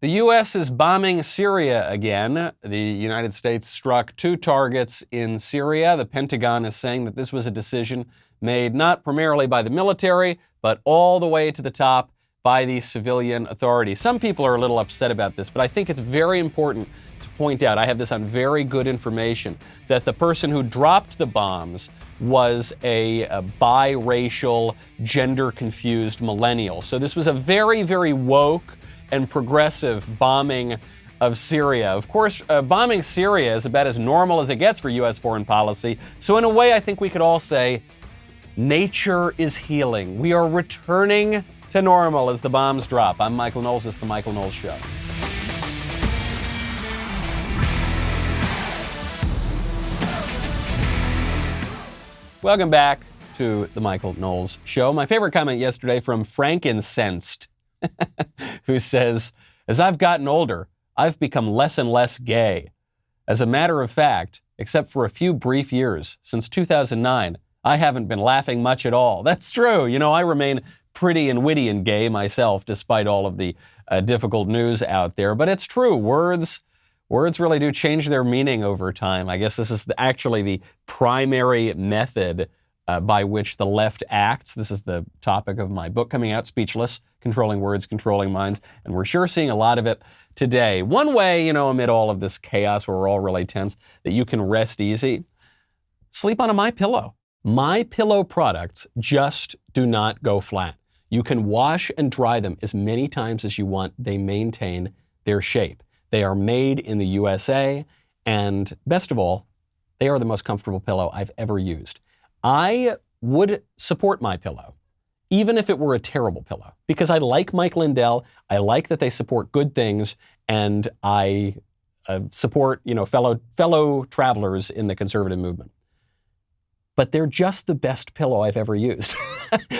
The U.S. is bombing Syria again. The United States struck 2 targets in Syria. The Pentagon is saying that this was a decision made not primarily by the military, but all the way to the top by the civilian authorities. Some people are a little upset about this, but I think it's very important to point out, I have this on very good information, that the person who dropped the bombs was a biracial, gender-confused millennial. So this was a very, very woke and progressive bombing of Syria. Of course, bombing Syria is about as normal as it gets for U.S. foreign policy. So in a way, I think we could all say, nature is healing. We are returning to normal as the bombs drop. I'm Michael Knowles. It's The Michael Knowles Show. Welcome back to The Michael Knowles Show. My favorite comment yesterday from Frankincensed, who says, as I've gotten older, I've become less and less gay. As a matter of fact, except for a few brief years, since 2009, I haven't been laughing much at all. That's true. You know, I remain pretty and witty and gay myself, despite all of the difficult news out there. But it's true. Words really do change their meaning over time. I guess this is actually the primary method by which the left acts. This is the topic of my book coming out, Speechless, Controlling Words, Controlling Minds. And we're sure seeing a lot of it today. One way, you know, amid all of this chaos where we're all really tense, that you can rest easy, sleep on a MyPillow. MyPillow products just do not go flat. You can wash and dry them as many times as you want. They maintain their shape. They are made in the USA, and best of all, they are the most comfortable pillow I've ever used. I would support MyPillow, even if it were a terrible pillow, because I like Mike Lindell. I like that they support good things, and I support, you know, fellow travelers in the conservative movement. But they're just the best pillow I've ever used.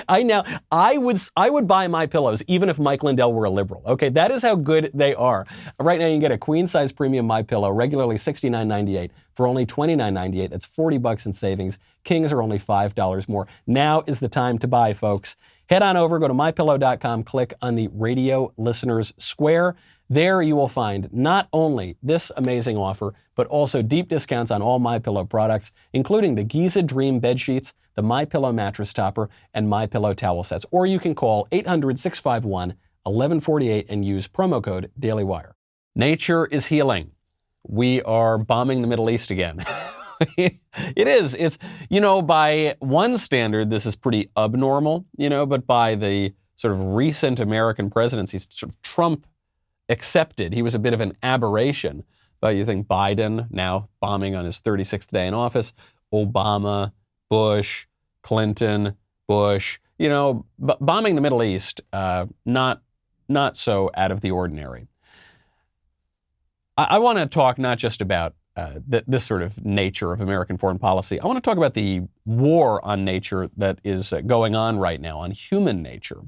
I would buy my pillows even if Mike Lindell were a liberal. Okay, that is how good they are. Right now you can get a queen size premium MyPillow, regularly $69.98 for only $29.98. That's $40 in savings. Kings are only $5 more. Now is the time to buy, folks. Head on over, go to mypillow.com, click on the radio listeners square. There you will find not only this amazing offer, but also deep discounts on all MyPillow products, including the Giza Dream bed sheets, the MyPillow mattress topper, and MyPillow towel sets. Or you can call 800-651-1148 and use promo code DailyWire. Nature is healing. We are bombing the Middle East again. It is. It's, you know, by one standard, this is pretty abnormal, you know, but by the sort of recent American presidencies, sort of Trump accepted, he was a bit of an aberration. But you think Biden now bombing on his 36th day in office, Obama, Bush, Clinton, Bush, you know, bombing the Middle East, not so out of the ordinary. I want to talk not just about this sort of nature of American foreign policy. I want to talk about the war on nature that is going on right now, on human nature,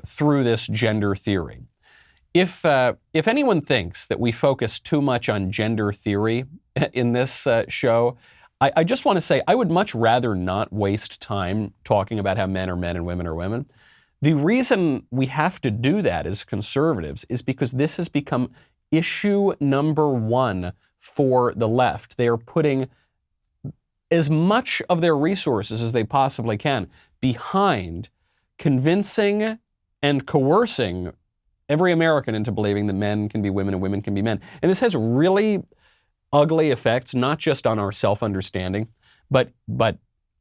through this gender theory. If anyone thinks that we focus too much on gender theory in this show, I just want to say I would much rather not waste time talking about how men are men and women are women. The reason we have to do that as conservatives is because this has become issue number one for the left. They are putting as much of their resources as they possibly can behind convincing and coercing every American into believing that men can be women and women can be men. And this has really ugly effects, not just on our self-understanding, but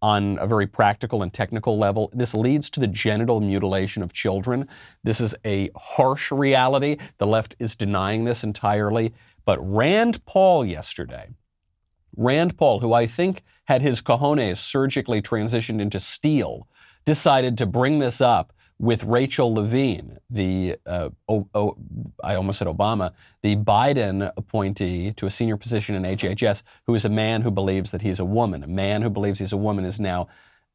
on a very practical and technical level. This leads to the genital mutilation of children. This is a harsh reality. The left is denying this entirely. But Rand Paul yesterday, who I think had his cojones surgically transitioned into steel, decided to bring this up with Rachel Levine, I almost said Obama, the Biden appointee to a senior position in HHS, who is a man who believes that he's a woman. A man who believes he's a woman is now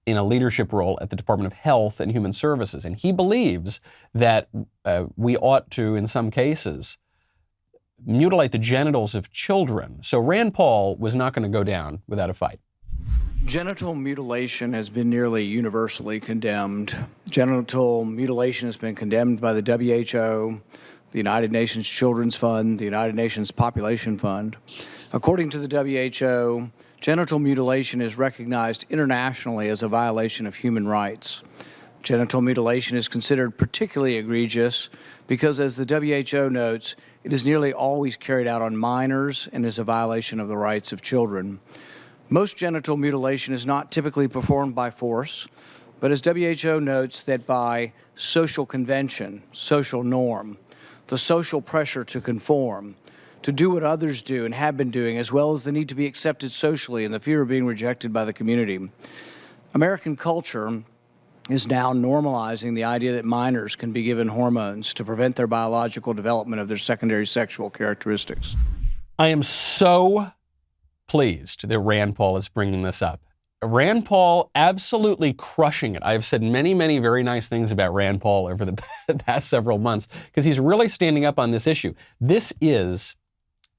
in a leadership role at the Department of Health and Human Services. And he believes that we ought to, in some cases, mutilate the genitals of children. So Rand Paul was not going to go down without a fight. Genital mutilation has been nearly universally condemned. Genital mutilation has been condemned by the WHO, the United Nations Children's Fund, the United Nations Population Fund. According to the WHO, genital mutilation is recognized internationally as a violation of human rights. Genital mutilation is considered particularly egregious because, as the WHO notes, it is nearly always carried out on minors and is a violation of the rights of children. Most genital mutilation is not typically performed by force, but as WHO notes, that by social convention, social norm, the social pressure to conform, to do what others do and have been doing, as well as the need to be accepted socially and the fear of being rejected by the community. American culture is now normalizing the idea that minors can be given hormones to prevent their biological development of their secondary sexual characteristics. I am so pleased that Rand Paul is bringing this up. Rand Paul absolutely crushing it. I've said many, many very nice things about Rand Paul over the past several months because he's really standing up on this issue. This is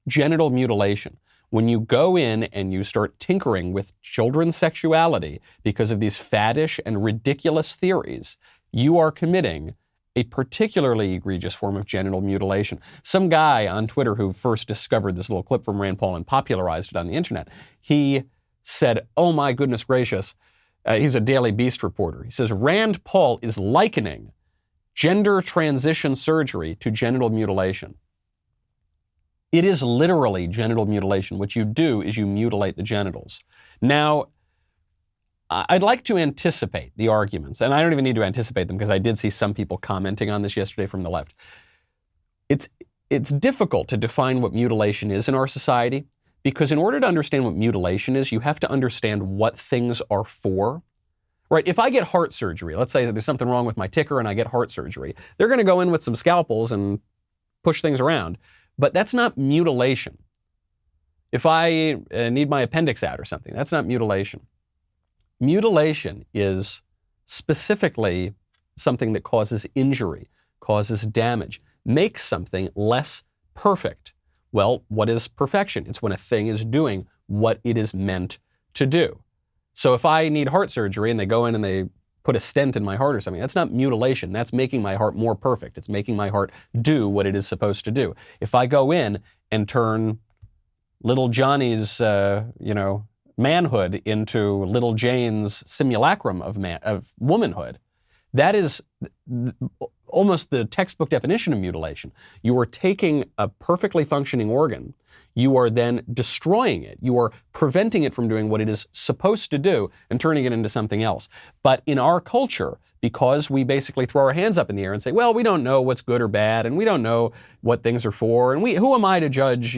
genital mutilation. When you go in and you start tinkering with children's sexuality because of these faddish and ridiculous theories, you are committing a particularly egregious form of genital mutilation. Some guy on Twitter who first discovered this little clip from Rand Paul and popularized it on the internet, he said, oh my goodness gracious, he's a Daily Beast reporter. He says, Rand Paul is likening gender transition surgery to genital mutilation. It is literally genital mutilation. What you do is you mutilate the genitals. Now, I'd like to anticipate the arguments, and I don't even need to anticipate them because I did see some people commenting on this yesterday from the left. It's difficult to define what mutilation is in our society because in order to understand what mutilation is, you have to understand what things are for. Right? If I get heart surgery, let's say that there's something wrong with my ticker and I get heart surgery, they're going to go in with some scalpels and push things around. But that's not mutilation. If I need my appendix out or something, that's not mutilation. Mutilation is specifically something that causes injury, causes damage, makes something less perfect. Well, what is perfection? It's when a thing is doing what it is meant to do. So if I need heart surgery and they go in and they put a stent in my heart or something, that's not mutilation. That's making my heart more perfect. It's making my heart do what it is supposed to do. If I go in and turn little Johnny's, manhood into little Jane's simulacrum of womanhood, that is almost the textbook definition of mutilation. You are taking a perfectly functioning organ, you are then destroying it. You are preventing it from doing what it is supposed to do and turning it into something else. But in our culture, because we basically throw our hands up in the air and say, well, we don't know what's good or bad, and we don't know what things are for, and who am I to judge,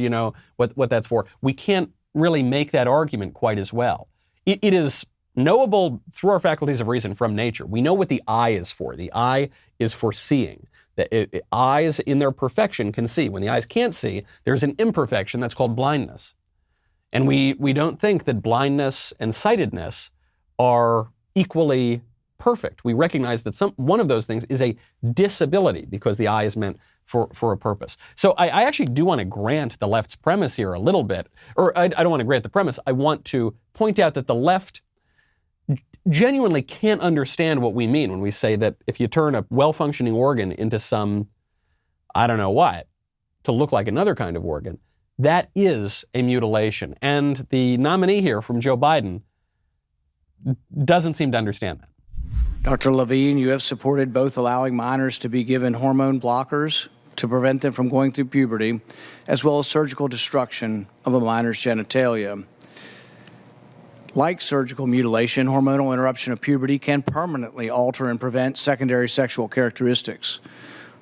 what that's for? We can't really make that argument quite as well. It is knowable through our faculties of reason from nature. We know what the eye is for. The eye is for seeing. The eyes in their perfection can see. When the eyes can't see, there's an imperfection that's called blindness. And we don't think that blindness and sightedness are equally perfect. We recognize that one of those things is a disability because the eye is meant for a purpose. So I actually do want to grant the left's premise here a little bit, or I don't want to grant the premise. I want to point out that the left genuinely can't understand what we mean when we say that if you turn a well-functioning organ into some, I don't know what, to look like another kind of organ, that is a mutilation. And the nominee here from Joe Biden doesn't seem to understand that. Dr. Levine, you have supported both allowing minors to be given hormone blockers to prevent them from going through puberty, as well as surgical destruction of a minor's genitalia. Like surgical mutilation, hormonal interruption of puberty can permanently alter and prevent secondary sexual characteristics.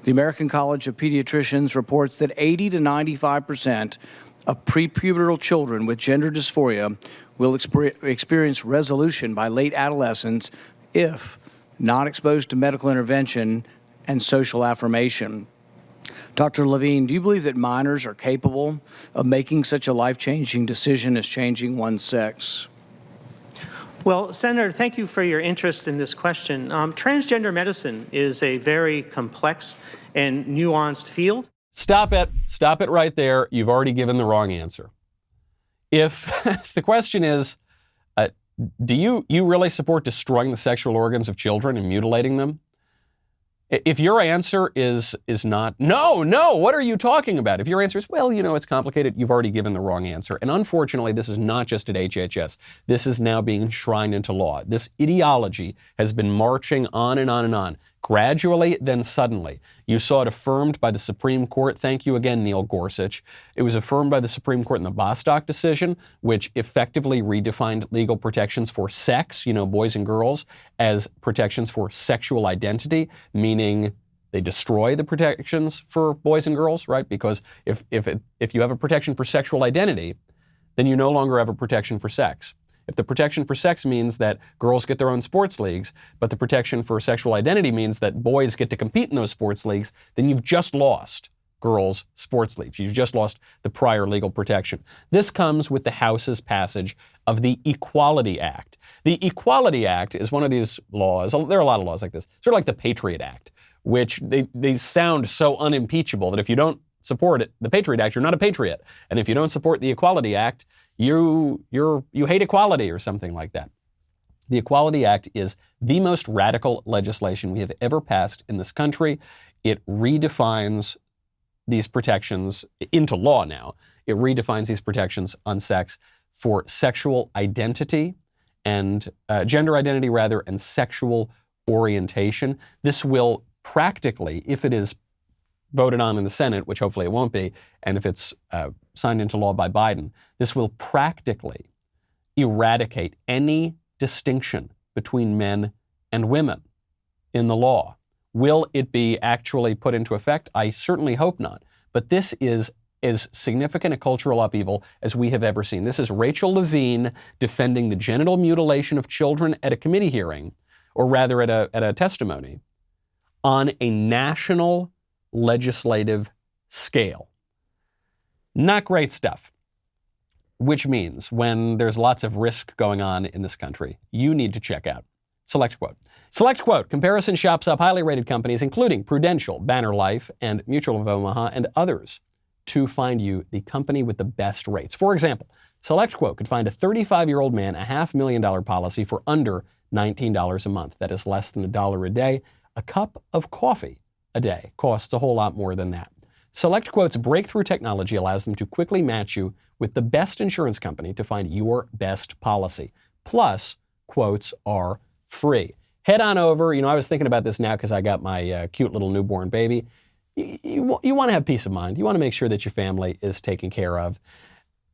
The American College of Pediatricians reports that 80 to 95% of prepubertal children with gender dysphoria will experience resolution by late adolescence if not exposed to medical intervention and social affirmation. Dr. Levine, do you believe that minors are capable of making such a life-changing decision as changing one's sex? Well, Senator, thank you for your interest in this question. Transgender medicine is a very complex and nuanced field. Stop it right there. You've already given the wrong answer. If the question is, do you really support destroying the sexual organs of children and mutilating them? If your answer is not, no, what are you talking about? If your answer is, well, it's complicated, you've already given the wrong answer. And unfortunately, this is not just at HHS. This is now being enshrined into law. This ideology has been marching on and on and on, gradually, then suddenly. You saw it affirmed by the Supreme Court. Thank you again, Neil Gorsuch. It was affirmed by the Supreme Court in the Bostock decision, which effectively redefined legal protections for sex, boys and girls, as protections for sexual identity, meaning they destroy the protections for boys and girls, right? Because if you have a protection for sexual identity, then you no longer have a protection for sex. If the protection for sex means that girls get their own sports leagues, but the protection for sexual identity means that boys get to compete in those sports leagues, then you've just lost girls' sports leagues. You've just lost the prior legal protection. This comes with the House's passage of the Equality Act. The Equality Act is one of these laws. There are a lot of laws like this, sort of like the Patriot Act, which they sound so unimpeachable that if you don't support it, the Patriot Act, you're not a patriot. And if you don't support the Equality Act, you hate equality or something like that. The Equality Act is the most radical legislation we have ever passed in this country. It redefines these protections into law now. It redefines these protections on sex for sexual identity and gender identity rather, and sexual orientation. This will practically, if it is voted on in the Senate, which hopefully it won't be, and if it's signed into law by Biden, this will practically eradicate any distinction between men and women in the law. Will it be actually put into effect? I certainly hope not. But this is as significant a cultural upheaval as we have ever seen. This is Rachel Levine defending the genital mutilation of children at a committee hearing, or rather at a testimony, on a national legislative scale. Not great stuff. Which means when there's lots of risk going on in this country, you need to check out SelectQuote. SelectQuote, comparison shops up highly rated companies, including Prudential, Banner Life, and Mutual of Omaha, and others, to find you the company with the best rates. For example, SelectQuote could find a 35-year-old man a $500,000 policy for under $19 a month. That is less than $1 a day. A cup of coffee a day costs a whole lot more than that. SelectQuote's breakthrough technology allows them to quickly match you with the best insurance company to find your best policy. Plus, quotes are free. Head on over. I was thinking about this now because I got my cute little newborn baby. You want to have peace of mind. You want to make sure that your family is taken care of.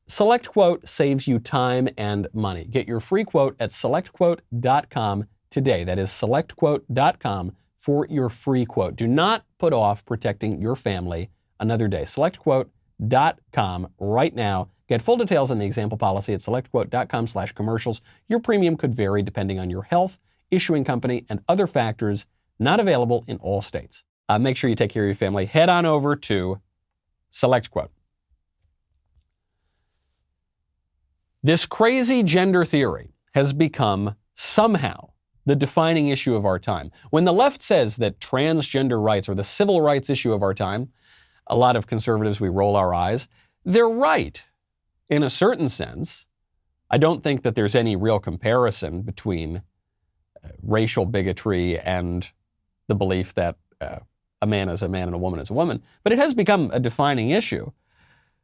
SelectQuote saves you time and money. Get your free quote at SelectQuote.com today. That is SelectQuote.com for your free quote. Do not put off protecting your family another day. SelectQuote.com right now. Get full details on the example policy at SelectQuote.com/commercials. Your premium could vary depending on your health, issuing company, and other factors. Not available in all states. Make sure you take care of your family. Head on over to SelectQuote. This crazy gender theory has become somehow the defining issue of our time. When the left says that transgender rights are the civil rights issue of our time, a lot of conservatives, we roll our eyes. They're right in a certain sense. I don't think that there's any real comparison between racial bigotry and the belief that a man is a man and a woman is a woman. But it has become a defining issue,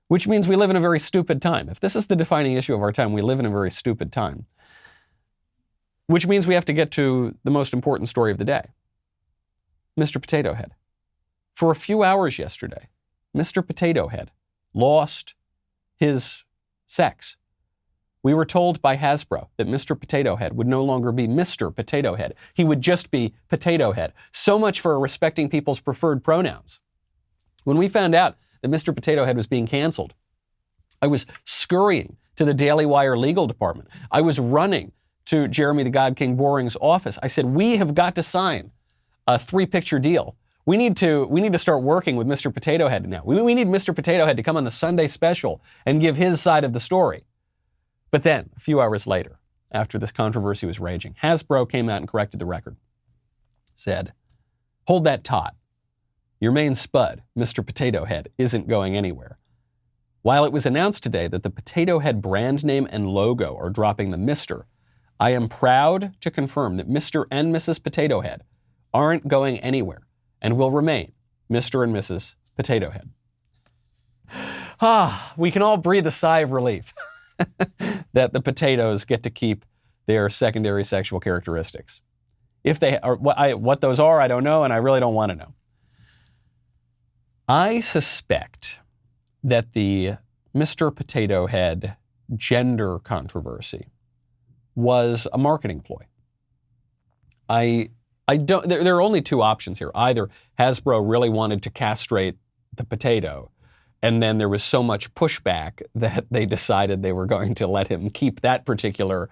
which means we live in a very stupid time. If this is the defining issue of our time, we live in a very stupid time. Which means we have to get to the most important story of the day. Mr. Potato Head. For a few hours yesterday, Mr. Potato Head lost his sex. We were told by Hasbro that Mr. Potato Head would no longer be Mr. Potato Head. He would just be Potato Head. So much for respecting people's preferred pronouns. When we found out that Mr. Potato Head was being canceled, I was scurrying to the Daily Wire legal department. I was running to Jeremy the God King Boring's office. I said, we have got to sign a 3-picture deal. We need to start working with Mr. Potato Head now. We need Mr. Potato Head to come on the Sunday special and give his side of the story. But then, a few hours later, after this controversy was raging, Hasbro came out and corrected the record. Said, hold that taut. Your main spud, Mr. Potato Head, isn't going anywhere. While it was announced today that the Potato Head brand name and logo are dropping the Mr., I am proud to confirm that Mr. and Mrs. Potato Head aren't going anywhere. and will remain Mr. and Mrs. Potato Head. We can all breathe a sigh of relief that the potatoes get to keep their secondary sexual characteristics. If they are, what those are, I don't know, and I really don't want to know. I suspect that the Mr. Potato Head gender controversy was a marketing ploy. There are only two options here. Either Hasbro really wanted to castrate the potato, and then there was so much pushback that they decided they were going to let him keep that particular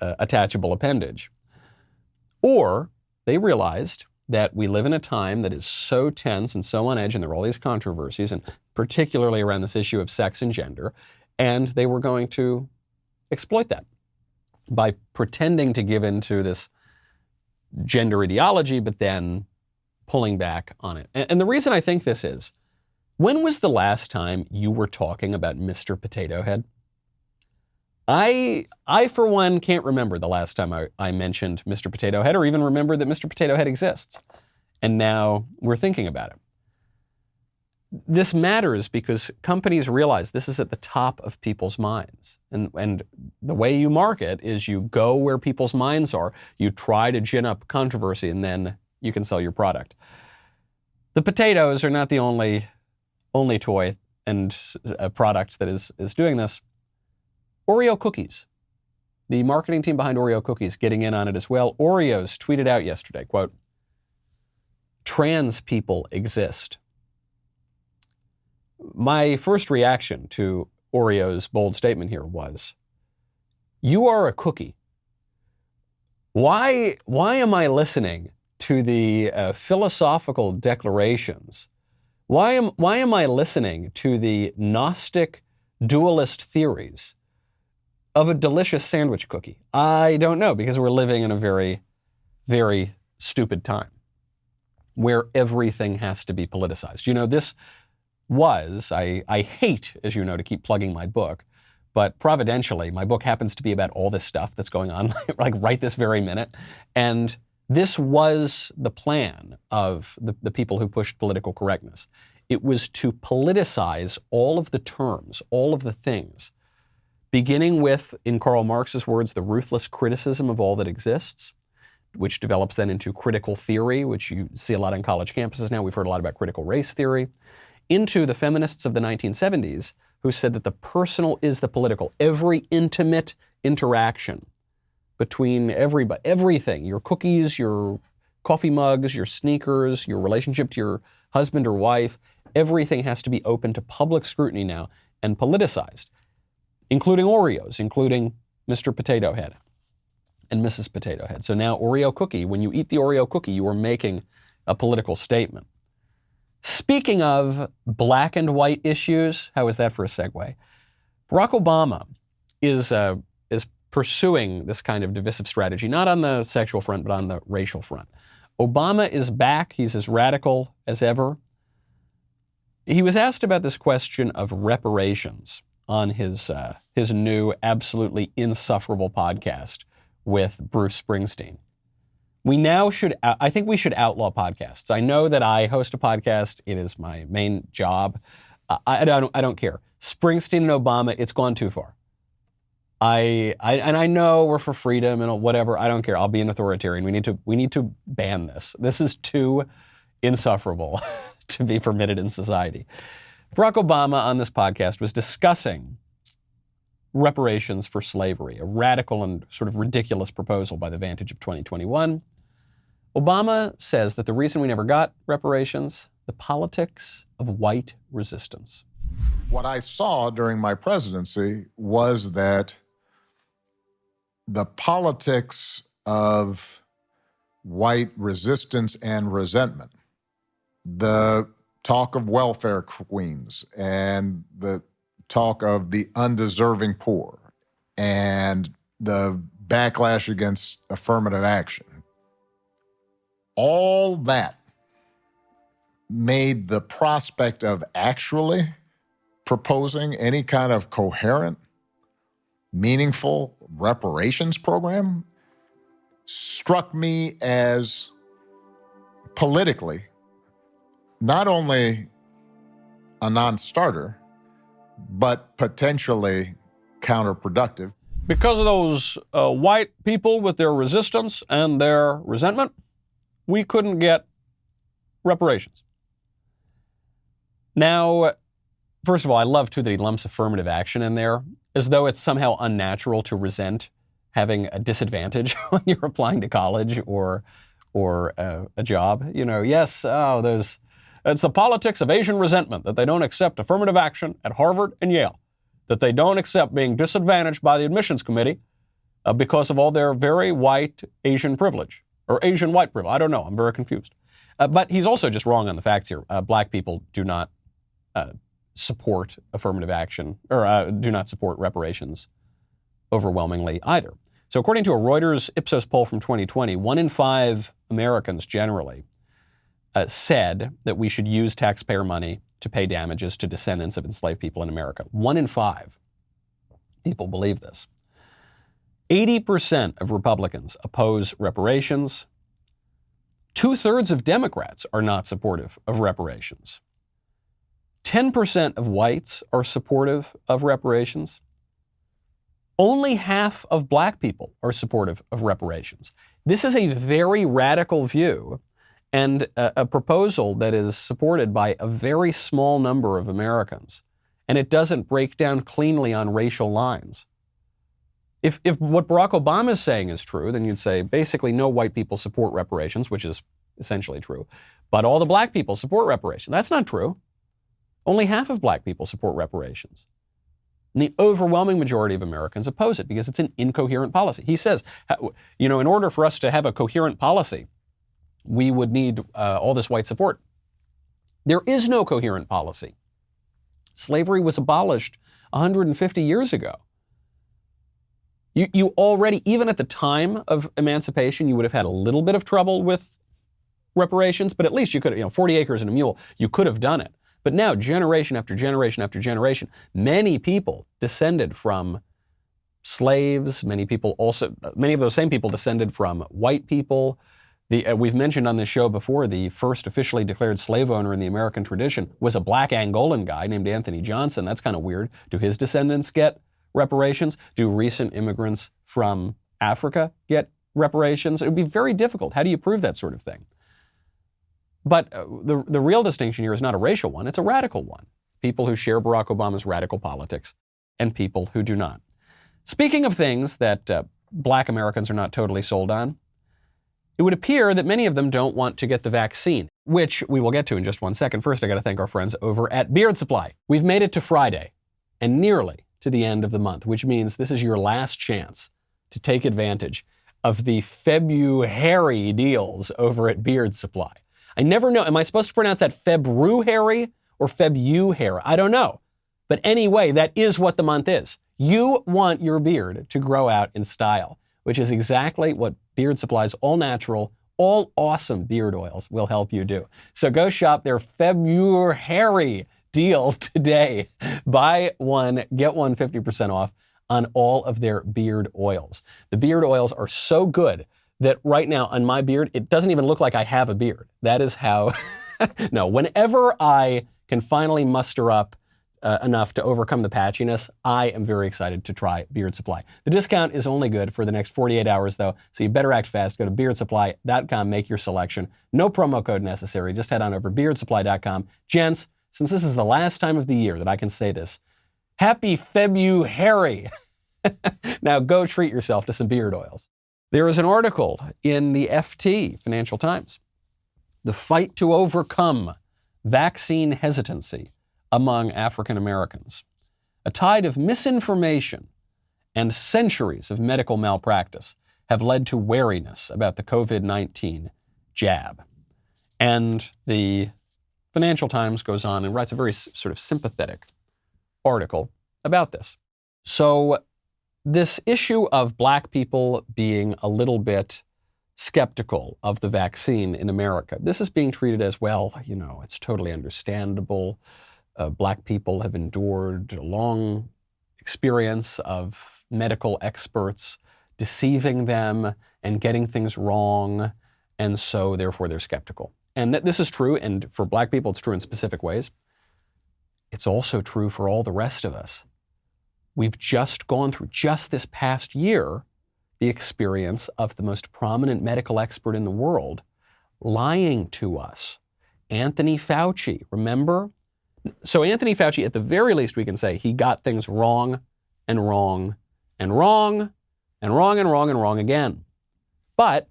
attachable appendage. Or they realized that we live in a time that is so tense and so on edge, and there are all these controversies, and particularly around this issue of sex and gender, and they were going to exploit that by pretending to give in to this gender ideology, but then pulling back on it. And the reason I think this is, when was the last time you were talking about Mr. Potato Head? I for one, can't remember the last time I mentioned Mr. Potato Head, or even remember that Mr. Potato Head exists. And now we're thinking about it. This matters because companies realize this is at the top of people's minds. And the way you market is you go where people's minds are, you try to gin up controversy, and then you can sell your product. The potatoes are not the only toy and a product that is doing this. Oreo cookies. The marketing team behind Oreo cookies getting in on it as well. Oreos tweeted out yesterday, quote, "Trans people exist." My first reaction to Oreo's bold statement here was, you are a cookie. Why am I listening to the philosophical declarations? Why am I listening to the Gnostic dualist theories of a delicious sandwich cookie? I don't know, because we're living in a very, very stupid time where everything has to be politicized. You know, this was, I hate, as you know, to keep plugging my book, but providentially, my book happens to be about all this stuff that's going on, like right this very minute. And this was the plan of the people who pushed political correctness. It was to politicize all of the terms, all of the things, beginning with, in Karl Marx's words, the ruthless criticism of all that exists, which develops then into critical theory, which you see a lot on college campuses now. We've heard a lot about critical race theory, into the feminists of the 1970s who said that the personal is the political. Every intimate interaction between everybody, everything, your cookies, your coffee mugs, your sneakers, your relationship to your husband or wife, everything has to be open to public scrutiny now and politicized, including Oreos, including Mr. Potato Head and Mrs. Potato Head. So now Oreo cookie, when you eat the Oreo cookie, you are making a political statement. Speaking of black and white issues, how is that for a segue? Barack Obama is pursuing this kind of divisive strategy, not on the sexual front, but on the racial front. Obama is back. He's as radical as ever. He was asked about this question of reparations on his new, absolutely insufferable podcast with Bruce Springsteen. I think we should outlaw podcasts. I know that I host a podcast. It is my main job. I don't care. Springsteen and Obama, it's gone too far. I know we're for freedom and whatever. I don't care. I'll be an authoritarian. We need to ban this. This is too insufferable to be permitted in society. Barack Obama on this podcast was discussing reparations for slavery, a radical and sort of ridiculous proposal by the vantage of 2021. Obama says that the reason we never got reparations, the politics of white resistance. What I saw during my presidency was that the politics of white resistance and resentment, the talk of welfare queens and the talk of the undeserving poor and the backlash against affirmative action, all that made the prospect of actually proposing any kind of coherent, meaningful reparations program struck me as politically not only a non-starter, but potentially counterproductive. Because of those white people with their resistance and their resentment, we couldn't get reparations. Now, first of all, I love, too, that he lumps affirmative action in there, as though it's somehow unnatural to resent having a disadvantage when you're applying to college or a job. You know, yes, it's the politics of Asian resentment, that they don't accept affirmative action at Harvard and Yale, that they don't accept being disadvantaged by the admissions committee because of all their very white Asian privilege, or Asian white privilege. I don't know. I'm very confused. But he's also just wrong on the facts here. Black people do not support affirmative action, or do not support reparations overwhelmingly either. So according to a Reuters Ipsos poll from 2020, 1 in 5 Americans generally said that we should use taxpayer money to pay damages to descendants of enslaved people in America. 1 in 5 people believe this. 80% of Republicans oppose reparations. 2/3 of Democrats are not supportive of reparations. 10% of whites are supportive of reparations. Only half of black people are supportive of reparations. This is a very radical view and a proposal that is supported by a very small number of Americans. And it doesn't break down cleanly on racial lines. If what Barack Obama is saying is true, then you'd say basically no white people support reparations, which is essentially true. But all the black people support reparations. That's not true. Only half of black people support reparations. And the overwhelming majority of Americans oppose it because it's an incoherent policy. He says, in order for us to have a coherent policy, we would need all this white support. There is no coherent policy. Slavery was abolished 150 years ago. You already, even at the time of emancipation, you would have had a little bit of trouble with reparations, but at least you could, 40 acres and a mule, you could have done it. But now, generation after generation after generation, many people descended from slaves. Many of those same people descended from white people. We've mentioned on this show before, the first officially declared slave owner in the American tradition was a black Angolan guy named Anthony Johnson. That's kind of weird. Do his descendants get reparations? Do recent immigrants from Africa get reparations? It would be very difficult. How do you prove that sort of thing? But the real distinction here is not a racial one, it's a radical one. People who share Barack Obama's radical politics and people who do not. Speaking of things that black Americans are not totally sold on, it would appear that many of them don't want to get the vaccine, which we will get to in just one second. First, I got to thank our friends over at Beard Supply. We've made it to Friday and nearly to the end of the month, which means this is your last chance to take advantage of the February deals over at Beard Supply. I never know. Am I supposed to pronounce that February or February? I don't know. But anyway, that is what the month is. You want your beard to grow out in style, which is exactly what Beard Supply's all-natural, all awesome beard oils will help you do. So go shop their February deal today. Buy one, get one 50% off on all of their beard oils. The beard oils are so good that right now on my beard, it doesn't even look like I have a beard. That is how, no, whenever I can finally muster up enough to overcome the patchiness, I am very excited to try Beard Supply. The discount is only good for the next 48 hours though, so you better act fast. Go to beardsupply.com, make your selection. No promo code necessary. Just head on over to beardsupply.com. Gents, since this is the last time of the year that I can say this, happy February. Now go treat yourself to some beard oils. There is an article in the FT, Financial Times, the fight to overcome vaccine hesitancy among African Americans. A tide of misinformation and centuries of medical malpractice have led to wariness about the COVID-19 jab. And the Financial Times goes on and writes a very sort of sympathetic article about this. So this issue of black people being a little bit skeptical of the vaccine in America, this is being treated as, well, it's totally understandable. Black people have endured a long experience of medical experts deceiving them and getting things wrong, and so therefore they're skeptical. and that this is true, and for black people it's true in specific ways, it's also true for all the rest of us. We've just gone through, just this past year, the experience of the most prominent medical expert in the world lying to us. Anthony Fauci, remember? So Anthony Fauci, at the very least, we can say he got things wrong and wrong and wrong and wrong and wrong and wrong again. But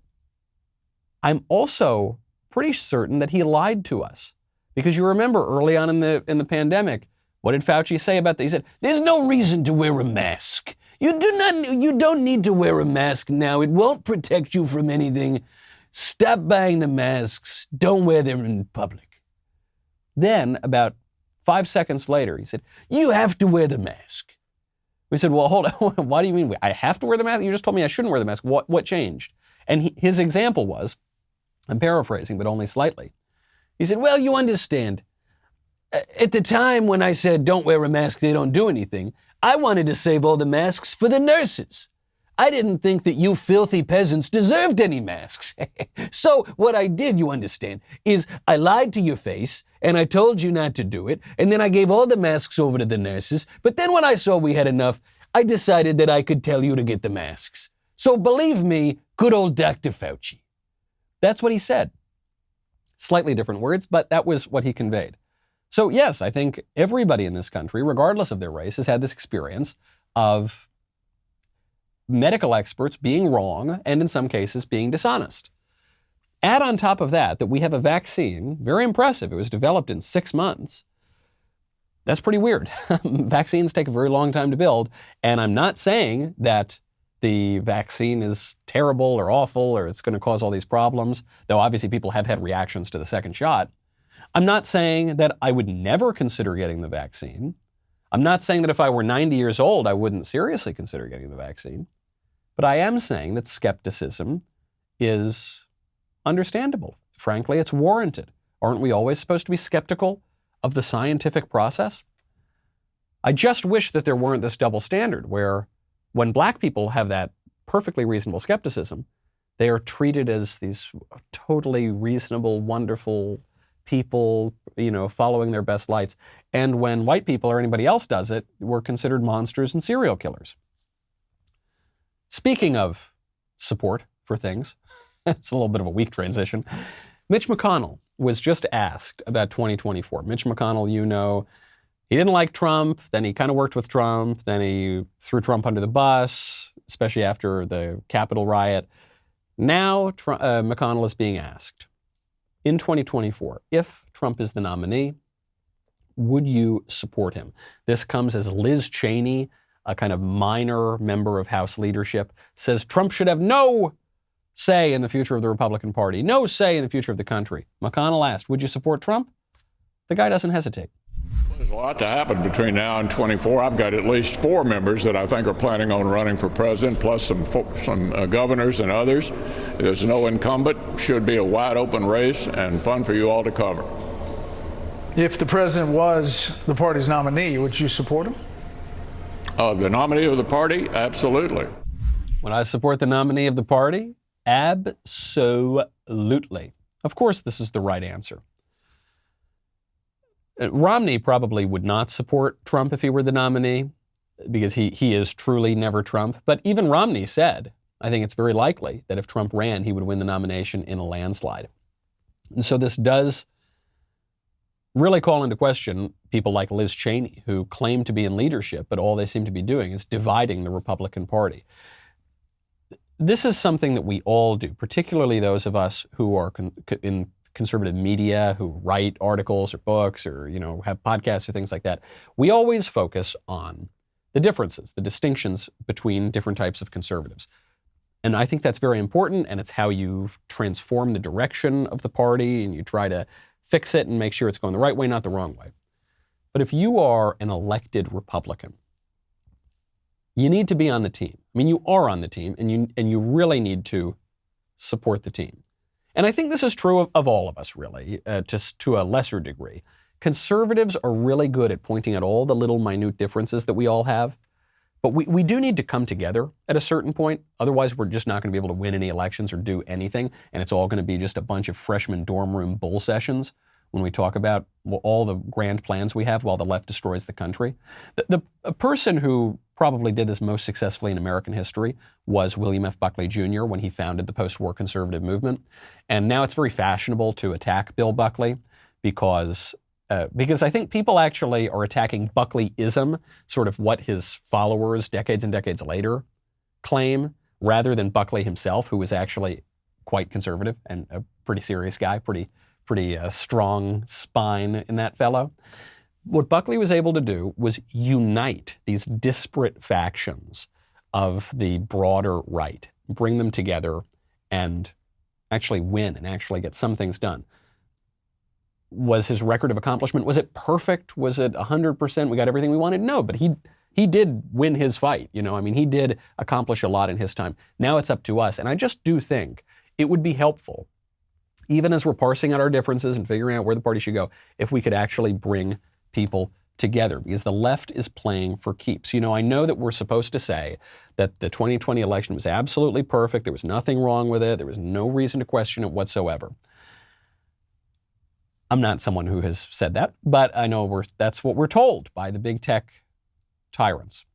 I'm also pretty certain that he lied to us. Because you remember early on in the pandemic, what did Fauci say about that? He said, there's no reason to wear a mask. You don't need to wear a mask now. It won't protect you from anything. Stop buying the masks. Don't wear them in public. Then, about 5 seconds later, he said, you have to wear the mask. We said, well, hold on. Why do you mean I have to wear the mask? You just told me I shouldn't wear the mask. What changed? And his example was, I'm paraphrasing, but only slightly. He said, well, you understand. At the time when I said don't wear a mask, they don't do anything, I wanted to save all the masks for the nurses. I didn't think that you filthy peasants deserved any masks. So what I did, you understand, is I lied to your face and I told you not to do it. And then I gave all the masks over to the nurses. But then when I saw we had enough, I decided that I could tell you to get the masks. So believe me, good old Dr. Fauci. That's what he said. Slightly different words, but that was what he conveyed. So yes, I think everybody in this country, regardless of their race, has had this experience of medical experts being wrong and in some cases being dishonest. Add on top of that we have a vaccine, very impressive. It was developed in 6 months. That's pretty weird. Vaccines take a very long time to build, and I'm not saying that the vaccine is terrible or awful or it's going to cause all these problems, though obviously people have had reactions to the second shot. I'm not saying that I would never consider getting the vaccine. I'm not saying that if I were 90 years old, I wouldn't seriously consider getting the vaccine. But I am saying that skepticism is understandable. Frankly, it's warranted. Aren't we always supposed to be skeptical of the scientific process? I just wish that there weren't this double standard where when black people have that perfectly reasonable skepticism, they are treated as these totally reasonable, wonderful people, following their best lights. And when white people or anybody else does it, we're considered monsters and serial killers. Speaking of support for things, it's a little bit of a weak transition. Mitch McConnell was just asked about 2024. Mitch McConnell, he didn't like Trump, then he kind of worked with Trump, then he threw Trump under the bus, especially after the Capitol riot. Now McConnell is being asked, in 2024, if Trump is the nominee, would you support him? This comes as Liz Cheney, a kind of minor member of House leadership, says Trump should have no say in the future of the Republican Party, no say in the future of the country. McConnell asked, would you support Trump? The guy doesn't hesitate. There's a lot to happen between now and 24. I've got at least 4 members that I think are planning on running for president, plus some governors and others. There's no incumbent. Should be a wide open race and fun for you all to cover. If the president was the party's nominee, would you support him? The nominee of the party? Absolutely. Would I support the nominee of the party? Absolutely. Of course, this is the right answer. Romney probably would not support Trump if he were the nominee, because he is truly never Trump. But even Romney said, I think it's very likely that if Trump ran, he would win the nomination in a landslide. And so this does really call into question people like Liz Cheney, who claim to be in leadership, but all they seem to be doing is dividing the Republican Party. This is something that we all do, particularly those of us who are in conservative media, who write articles or books or, have podcasts or things like that. We always focus on the differences, the distinctions between different types of conservatives. And I think that's very important, and it's how you transform the direction of the party, and you try to fix it and make sure it's going the right way, not the wrong way. But if you are an elected Republican, you need to be on the team. I mean, you are on the team, and you really need to support the team. And I think this is true of all of us, really, just to a lesser degree. Conservatives are really good at pointing out all the little minute differences that we all have. But we do need to come together at a certain point. Otherwise, we're just not going to be able to win any elections or do anything. And it's all going to be just a bunch of freshman dorm room bull sessions when we talk about all the grand plans we have while the left destroys the country. A person who probably did this most successfully in American history was William F. Buckley Jr. when he founded the post-war conservative movement. And now it's very fashionable to attack Bill Buckley because I think people actually are attacking Buckleyism, sort of what his followers decades and decades later claim, rather than Buckley himself, who was actually quite conservative and a pretty serious guy, pretty strong spine in that fellow. What Buckley was able to do was unite these disparate factions of the broader right, bring them together and actually win and actually get some things done. Was his record of accomplishment, was it perfect? Was it 100%? We got everything we wanted? No, but he did win his fight. He did accomplish a lot in his time. Now it's up to us. And I just do think it would be helpful, even as we're parsing out our differences and figuring out where the party should go, if we could actually bring people together, because the left is playing for keeps. I know that we're supposed to say that the 2020 election was absolutely perfect. There was nothing wrong with it. There was no reason to question it whatsoever. I'm not someone who has said that, but I know that's what we're told by the big tech tyrants.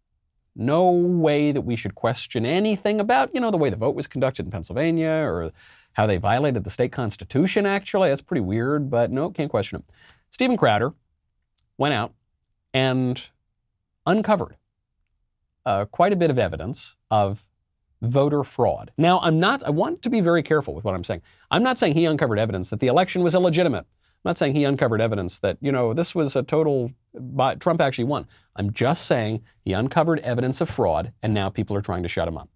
No way that we should question anything about, the way the vote was conducted in Pennsylvania or how they violated the state constitution, actually. That's pretty weird, but no, can't question it. Steven Crowder went out and uncovered quite a bit of evidence of voter fraud. Now, I want to be very careful with what I'm saying. I'm not saying he uncovered evidence that the election was illegitimate. I'm not saying he uncovered evidence that, this was a total, Trump actually won. I'm just saying he uncovered evidence of fraud, and now people are trying to shut him up.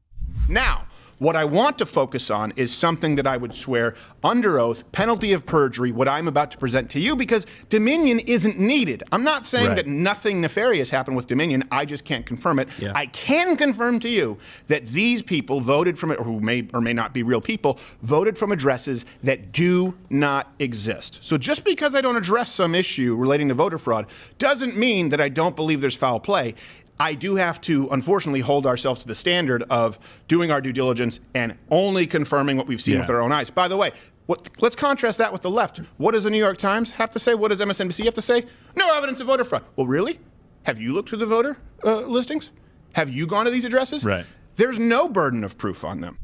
Now, what I want to focus on is something that I would swear under oath, penalty of perjury, what I'm about to present to you, because Dominion isn't needed. I'm not saying that nothing nefarious happened with Dominion. I just can't confirm it. Yeah. I can confirm to you that these people voted from, or who may or may not be real people, voted from addresses that do not exist. So just because I don't address some issue relating to voter fraud doesn't mean that I don't believe there's foul play. I do have to, unfortunately, hold ourselves to the standard of doing our due diligence and only confirming what we've seen with our own eyes. By the way, let's contrast that with the left. What does the New York Times have to say? What does MSNBC have to say? No evidence of voter fraud. Well, really? Have you looked through the voter listings? Have you gone to these addresses? Right. There's no burden of proof on them.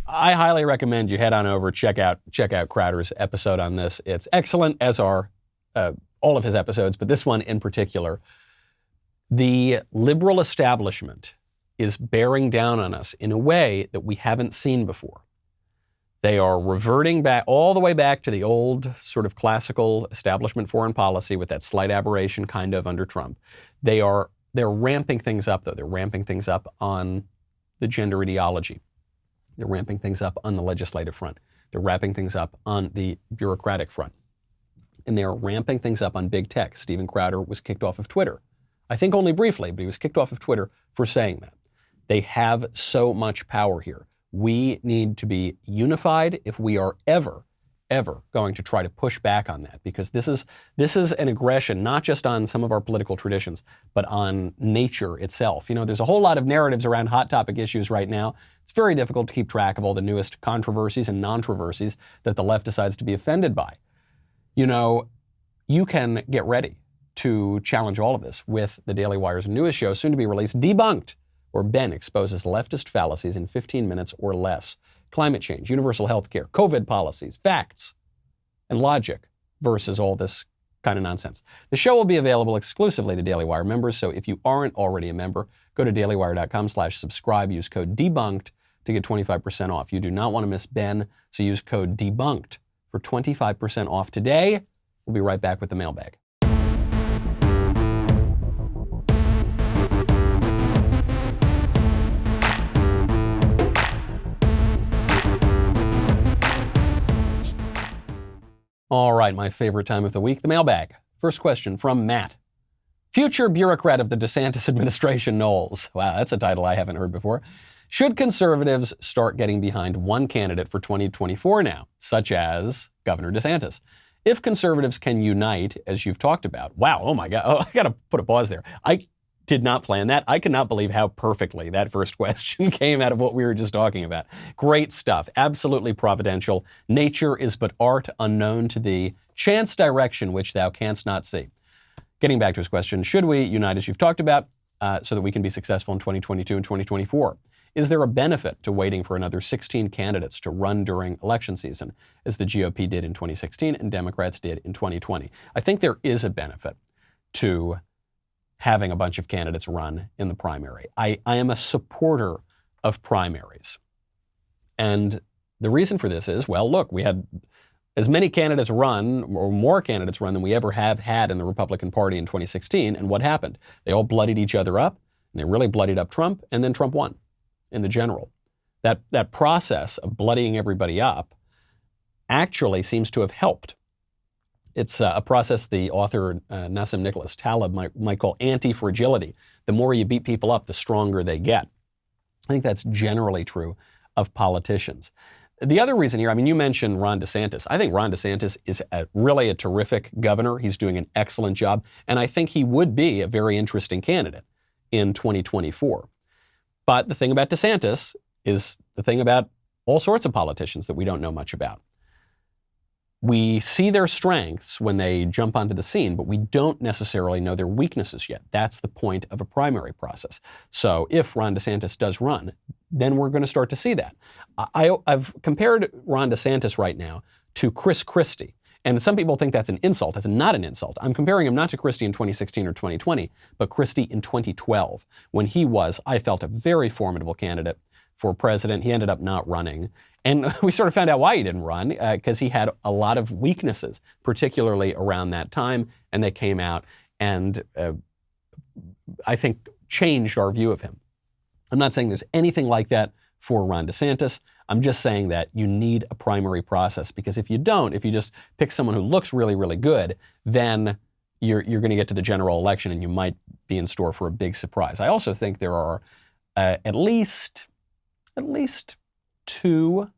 I highly recommend you head on over, check out Crowder's episode on this. It's excellent, as are all of his episodes, but this one in particular. The liberal establishment is bearing down on us in a way that we haven't seen before. They are reverting back all the way back to the old sort of classical establishment foreign policy with that slight aberration kind of under Trump. They're ramping things up, though. They're ramping things up on the gender ideology. They're ramping things up on the legislative front. They're ramping things up on the bureaucratic front. And they're ramping things up on big tech. Steven Crowder was kicked off of Twitter. I think only briefly, but he was kicked off of Twitter for saying that. They have so much power here. We need to be unified if we are ever going to try to push back on that, because this is an aggression, not just on some of our political traditions, but on nature itself. There's a whole lot of narratives around hot topic issues right now. It's very difficult to keep track of all the newest controversies and non-controversies that the left decides to be offended by. You can get ready to challenge all of this with the Daily Wire's newest show, soon to be released, Debunked, where Ben exposes leftist fallacies in 15 minutes or less. Climate change, universal health care, COVID policies, facts, and logic versus all this kind of nonsense. The show will be available exclusively to Daily Wire members, so if you aren't already a member, go to dailywire.com/subscribe, use code DEBUNKED to get 25% off. You do not want to miss Ben, so use code DEBUNKED for 25% off today. We'll be right back with the mailbag. All right, my favorite time of the week, the mailbag. First question from Matt. Future bureaucrat of the DeSantis administration, Knowles. Wow, that's a title I haven't heard before. Should conservatives start getting behind one candidate for 2024 now, such as Governor DeSantis? If conservatives can unite, as you've talked about, wow, oh my God, I got to put a pause there. did not plan that. I cannot believe how perfectly that first question came out of what we were just talking about. Great stuff. Absolutely providential. Nature is but art unknown to thee. Chance direction which thou canst not see. Getting back to his question, should we unite as you've talked about so that we can be successful in 2022 and 2024? Is there a benefit to waiting for another 16 candidates to run during election season, as the GOP did in 2016 and Democrats did in 2020? I think there is a benefit to having a bunch of candidates run in the primary. I am a supporter of primaries. And the reason for this is, well, look, we had as many candidates run, or more candidates run than we ever have had in the Republican Party in 2016. And what happened? They all bloodied each other up, and they really bloodied up Trump, and then Trump won in the general. That process of bloodying everybody up actually seems to have helped. It's a process the author Nassim Nicholas Taleb might call anti-fragility. The more you beat people up, the stronger they get. I think that's generally true of politicians. The other reason here, I mean, you mentioned Ron DeSantis. I think Ron DeSantis is really a terrific governor. He's doing an excellent job. And I think he would be a very interesting candidate in 2024. But the thing about DeSantis is the thing about all sorts of politicians that we don't know much about. We see their strengths when they jump onto the scene, but we don't necessarily know their weaknesses yet. That's the point of a primary process. So if Ron DeSantis does run, then we're going to start to see that. I've compared Ron DeSantis right now to Chris Christie. And some people think that's an insult. That's not an insult. I'm comparing him not to Christie in 2016 or 2020, but Christie in 2012, when he was, I felt, a very formidable candidate for president. He ended up not running. And we sort of found out why he didn't run, because he had a lot of weaknesses, particularly around that time. And they came out and I think changed our view of him. I'm not saying there's anything like that for Ron DeSantis. I'm just saying that you need a primary process, because if you don't, if you just pick someone who looks really, really good, then you're going to get to the general election and you might be in store for a big surprise. I also think there are at least two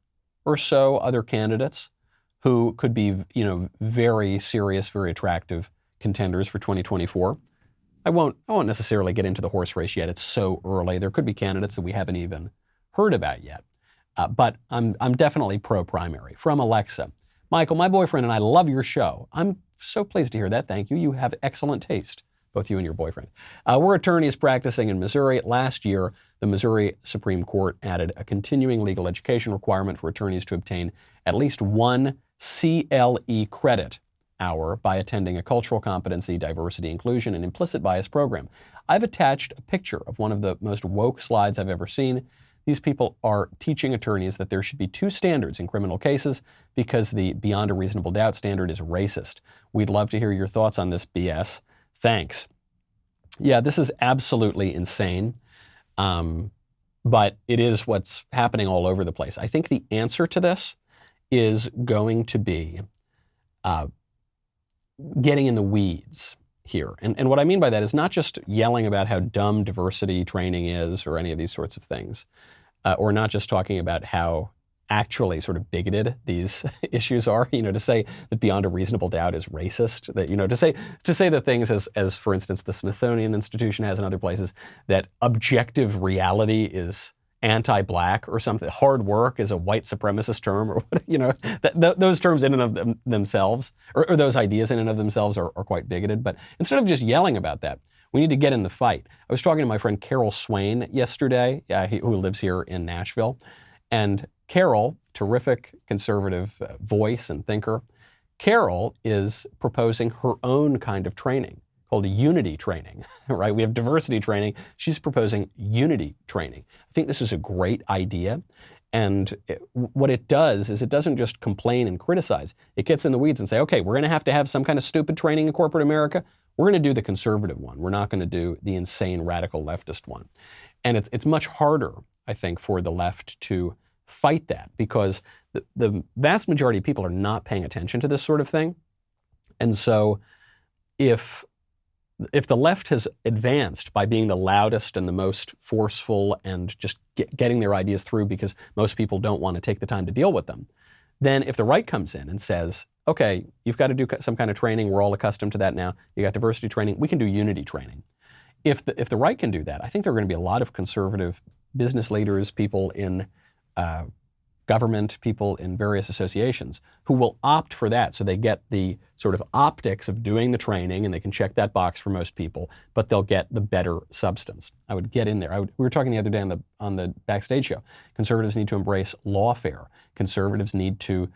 or so other candidates who could be, very serious, very attractive contenders for 2024. I won't necessarily get into the horse race yet. It's so early. There could be candidates that we haven't even heard about yet. But I'm definitely pro-primary. From Alexa, Michael, my boyfriend and I love your show. I'm so pleased to hear that. Thank you. You have excellent taste, both you and your boyfriend. We're attorneys practicing in Missouri. Last year, the Missouri Supreme Court added a continuing legal education requirement for attorneys to obtain at least one CLE credit hour by attending a cultural competency, diversity, inclusion, and implicit bias program. I've attached a picture of one of the most woke slides I've ever seen. These people are teaching attorneys that there should be two standards in criminal cases because the beyond a reasonable doubt standard is racist. We'd love to hear your thoughts on this BS. Thanks. Yeah, this is absolutely insane, but it is what's happening all over the place. I think the answer to this is going to be getting in the weeds here. And what I mean by that is not just yelling about how dumb diversity training is or any of these sorts of things, or not just talking about how actually sort of bigoted these issues are, to say that beyond a reasonable doubt is racist, that, to say the things as for instance, the Smithsonian Institution has in other places, that objective reality is anti-black or something. Hard work is a white supremacist term, or those terms in and of themselves, or those ideas in and of themselves are quite bigoted. But instead of just yelling about that, we need to get in the fight. I was talking to my friend Carol Swain yesterday, who lives here in Nashville, and Carol, terrific conservative voice and thinker, Carol is proposing her own kind of training called unity training, right? We have diversity training. She's proposing unity training. I think this is a great idea. And what it does is it doesn't just complain and criticize. It gets in the weeds and say, okay, we're going to have some kind of stupid training in corporate America. We're going to do the conservative one. We're not going to do the insane radical leftist one. And it's much harder, I think, for the left to fight that, because the vast majority of people are not paying attention to this sort of thing. And so if the left has advanced by being the loudest and the most forceful and just getting their ideas through because most people don't want to take the time to deal with them, then if the right comes in and says, okay, you've got to do some kind of training, we're all accustomed to that now, you got diversity training, we can do unity training. if the right can do that, I think there are going to be a lot of conservative business leaders, people in government, people in various associations who will opt for that. So they get the sort of optics of doing the training and they can check that box for most people, but they'll get the better substance. I would get in there. We were talking the other day on the Backstage show. Conservatives need to embrace lawfare. Conservatives need to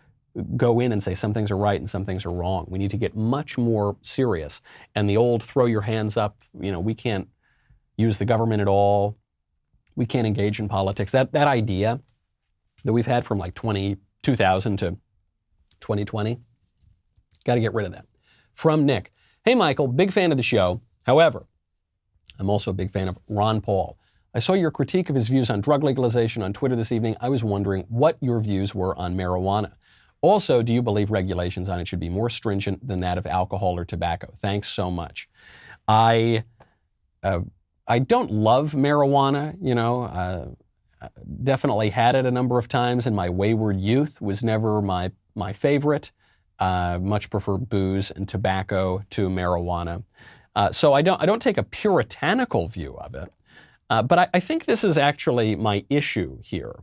go in and say some things are right and some things are wrong. We need to get much more serious. And the old throw your hands up, we can't use the government at all. We can't engage in politics. That idea that we've had from like 2000 to 2020, got to get rid of that. From Nick, hey Michael, big fan of the show. However, I'm also a big fan of Ron Paul. I saw your critique of his views on drug legalization on Twitter this evening. I was wondering what your views were on marijuana. Also, do you believe regulations on it should be more stringent than that of alcohol or tobacco? Thanks so much. I don't love marijuana, definitely had it a number of times in my wayward youth, was never my favorite. Much prefer booze and tobacco to marijuana. So I don't take a puritanical view of it. But I think this is actually my issue here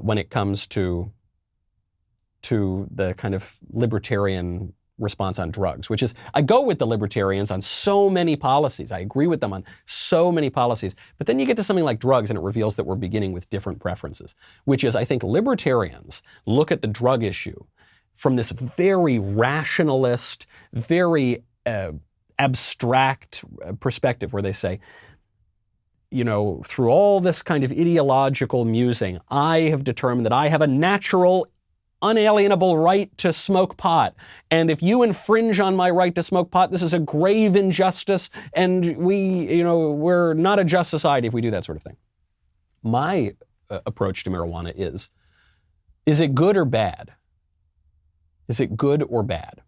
when it comes to the kind of libertarian response on drugs, which is I go with the libertarians on so many policies. I agree with them on so many policies. But then you get to something like drugs and it reveals that we're beginning with different preferences, which is I think libertarians look at the drug issue from this very rationalist, very abstract perspective where they say, through all this kind of ideological musing, I have determined that I have a natural unalienable right to smoke pot. And if you infringe on my right to smoke pot, this is a grave injustice. And we're not a just society if we do that sort of thing. My approach to marijuana is it good or bad? Is it good or bad?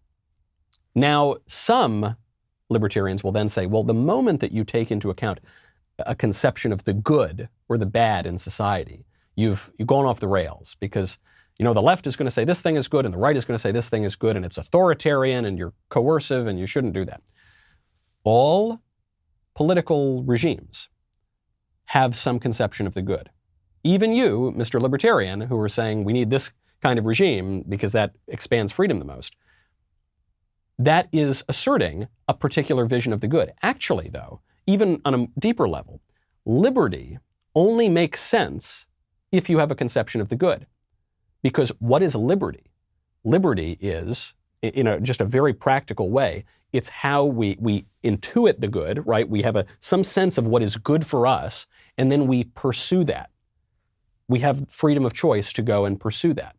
Now, some libertarians will then say, well, the moment that you take into account a conception of the good or the bad in society, you've gone off the rails because the left is going to say this thing is good and the right is going to say this thing is good and it's authoritarian and you're coercive and you shouldn't do that. All political regimes have some conception of the good. Even you, Mr. Libertarian, who are saying we need this kind of regime because that expands freedom the most, that is asserting a particular vision of the good. Actually, though, even on a deeper level, liberty only makes sense if you have a conception of the good. Because what is liberty? Liberty is, in just a very practical way, it's how we intuit the good, right? We have some sense of what is good for us, and then we pursue that. We have freedom of choice to go and pursue that.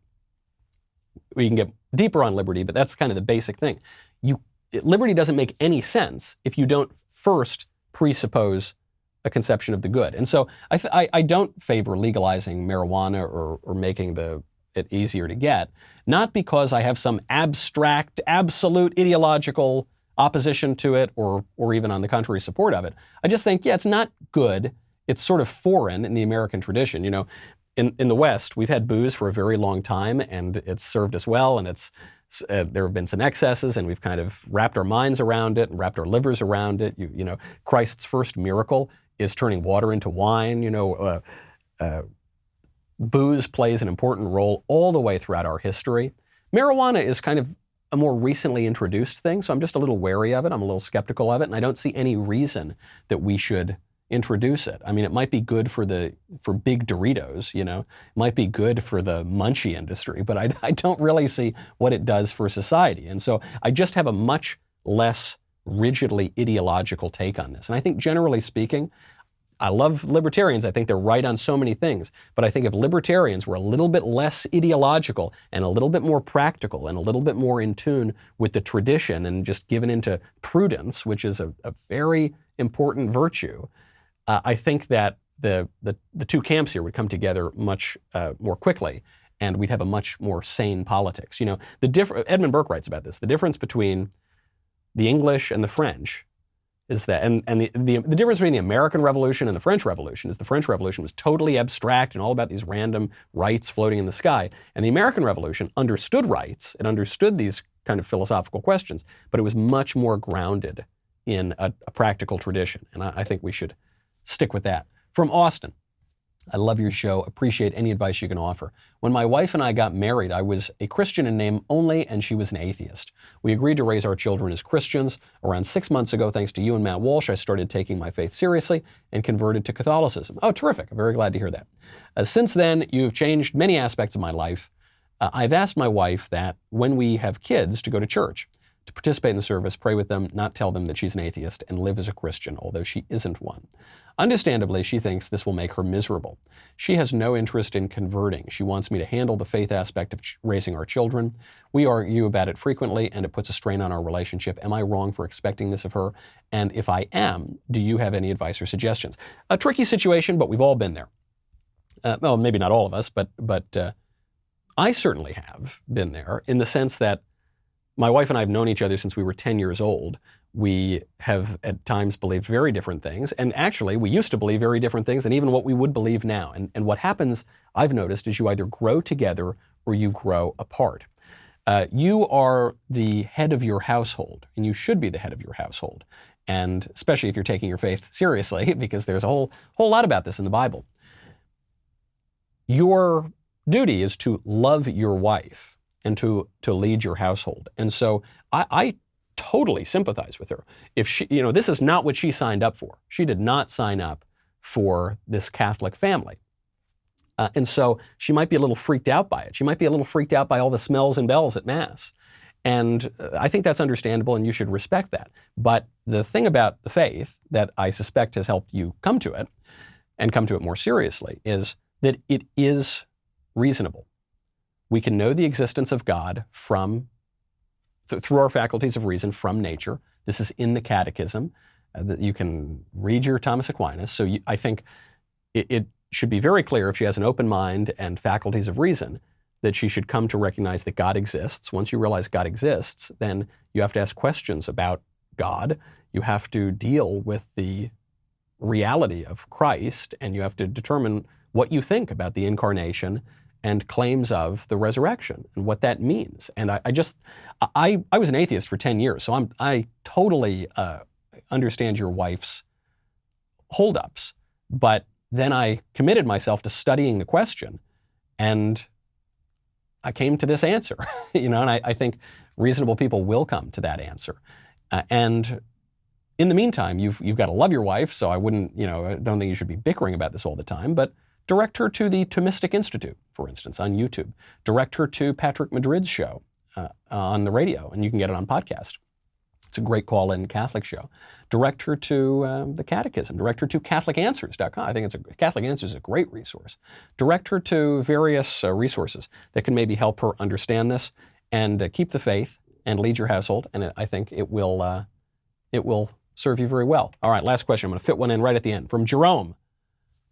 We can get deeper on liberty, but that's kind of the basic thing. Liberty doesn't make any sense if you don't first presuppose a conception of the good. And so I don't favor legalizing marijuana or making it easier to get, not because I have some abstract, absolute ideological opposition to it or even on the contrary support of it. I just think, it's not good. It's sort of foreign in the American tradition. In the West, we've had booze for a very long time and it's served us well and there have been some excesses and we've kind of wrapped our minds around it and wrapped our livers around it. Christ's first miracle is turning water into wine. Booze plays an important role all the way throughout our history. Marijuana is kind of a more recently introduced thing, so I'm just a little wary of it. I'm a little skeptical of it, and I don't see any reason that we should introduce it. I mean, it might be good for big Doritos, it might be good for the munchie industry, but I don't really see what it does for society. And so I just have a much less rigidly ideological take on this. And I think generally speaking, I love libertarians. I think they're right on so many things. But I think if libertarians were a little bit less ideological and a little bit more practical and a little bit more in tune with the tradition and just given into prudence, which is a very important virtue, I think that the two camps here would come together much more quickly and we'd have a much more sane politics. Edmund Burke writes about this. The difference between the English and the French is that, and the difference between the American Revolution and the French Revolution is the French Revolution was totally abstract and all about these random rights floating in the sky. And the American Revolution understood rights, it understood these kind of philosophical questions, but it was much more grounded in a practical tradition. And I think we should stick with that. From Austin, I love your show. Appreciate any advice you can offer. When my wife and I got married, I was a Christian in name only, and she was an atheist. We agreed to raise our children as Christians. Around 6 months ago, thanks to you and Matt Walsh, I started taking my faith seriously and converted to Catholicism. Oh, terrific. I'm very glad to hear that. Since then, you've changed many aspects of my life. I've asked my wife that when we have kids to go to church, to participate in the service, pray with them, not tell them that she's an atheist, and live as a Christian, although she isn't one. Understandably, she thinks this will make her miserable. She has no interest in converting. She wants me to handle the faith aspect of raising our children. We argue about it frequently, and it puts a strain on our relationship. Am I wrong for expecting this of her? And if I am, do you have any advice or suggestions? A tricky situation, but we've all been there. Well, maybe not all of us, but I certainly have been there, in the sense that my wife and I have known each other since we were 10 years old. We have at times believed very different things. And actually, we used to believe very different things than even what we would believe now. And what happens, I've noticed, is you either grow together or you grow apart. You are the head of your household, and you should be the head of your household. And especially if you're taking your faith seriously, because there's a whole lot about this in the Bible. Your duty is to love your wife and to lead your household. And so I totally sympathize with her. If she, this is not what she signed up for. She did not sign up for this Catholic family. And so she might be a little freaked out by it. She might be a little freaked out by all the smells and bells at Mass. And I think that's understandable, and you should respect that. But the thing about the faith that I suspect has helped you come to it, and come to it more seriously, is that it is reasonable. We can know the existence of God through our faculties of reason from nature. This is in the Catechism. That you can read your Thomas Aquinas. So I think it should be very clear, if she has an open mind and faculties of reason, that she should come to recognize that God exists. Once you realize God exists, then you have to ask questions about God. You have to deal with the reality of Christ, and you have to determine what you think about the incarnation and claims of the resurrection and what that means. And I was an atheist for 10 years, so I totally understand your wife's holdups. But then I committed myself to studying the question, and I came to this answer. And I think reasonable people will come to that answer. And in the meantime, you've got to love your wife. So I wouldn't, I don't think you should be bickering about this all the time. But direct her to the Thomistic Institute, for instance, on YouTube. Direct her to Patrick Madrid's show on the radio, and you can get it on podcast. It's a great call-in Catholic show. Direct her to the Catechism. Direct her to CatholicAnswers.com. I think Catholic Answers is a great resource. Direct her to various resources that can maybe help her understand this and keep the faith and lead your household. And I think it will serve you very well. All right, last question. I'm going to fit one in right at the end. From Jerome.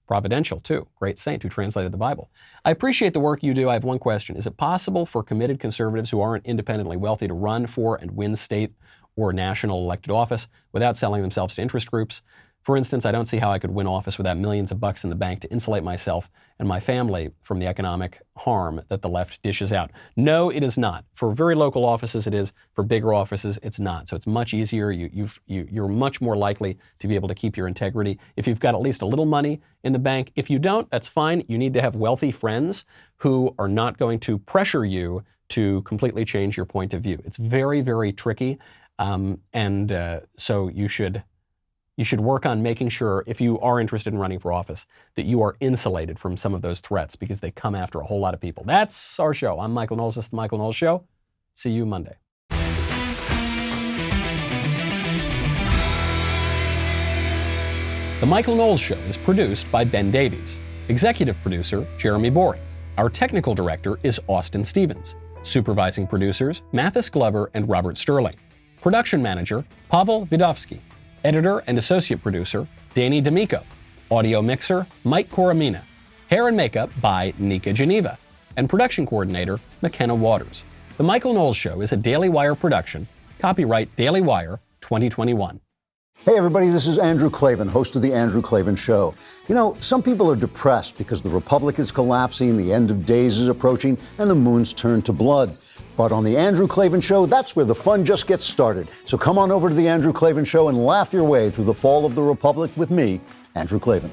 Providential, too. Great saint who translated the Bible. I appreciate the work you do. I have one question. Is it possible for committed conservatives who aren't independently wealthy to run for and win state or national elected office without selling themselves to interest groups? For instance, I don't see how I could win office without millions of bucks in the bank to insulate myself and my family from the economic harm that the left dishes out. No, it is not. For very local offices, it is. For bigger offices, it's not. So it's much easier. You're much more likely to be able to keep your integrity if you've got at least a little money in the bank. If you don't, that's fine. You need to have wealthy friends who are not going to pressure you to completely change your point of view. It's very, very tricky. So you should work on making sure, if you are interested in running for office, that you are insulated from some of those threats, because they come after a whole lot of people. That's our show. I'm Michael Knowles. This is The Michael Knowles Show. See you Monday. The Michael Knowles Show is produced by Ben Davies. Executive producer, Jeremy Boring. Our technical director is Austin Stevens. Supervising producers, Mathis Glover and Robert Sterling. Production manager, Pavel Vidovsky. Editor and associate producer, Danny D'Amico. Audio mixer, Mike Coromina. Hair and makeup by Nika Geneva. And production coordinator, McKenna Waters. The Michael Knowles Show is a Daily Wire production. Copyright Daily Wire 2021. Hey everybody, this is Andrew Klavan, host of The Andrew Klavan Show. Some people are depressed because the Republic is collapsing, the end of days is approaching, and the moon's turned to blood. But on The Andrew Klavan Show, that's where the fun just gets started. So come on over to The Andrew Klavan Show and laugh your way through the fall of the Republic with me, Andrew Klavan.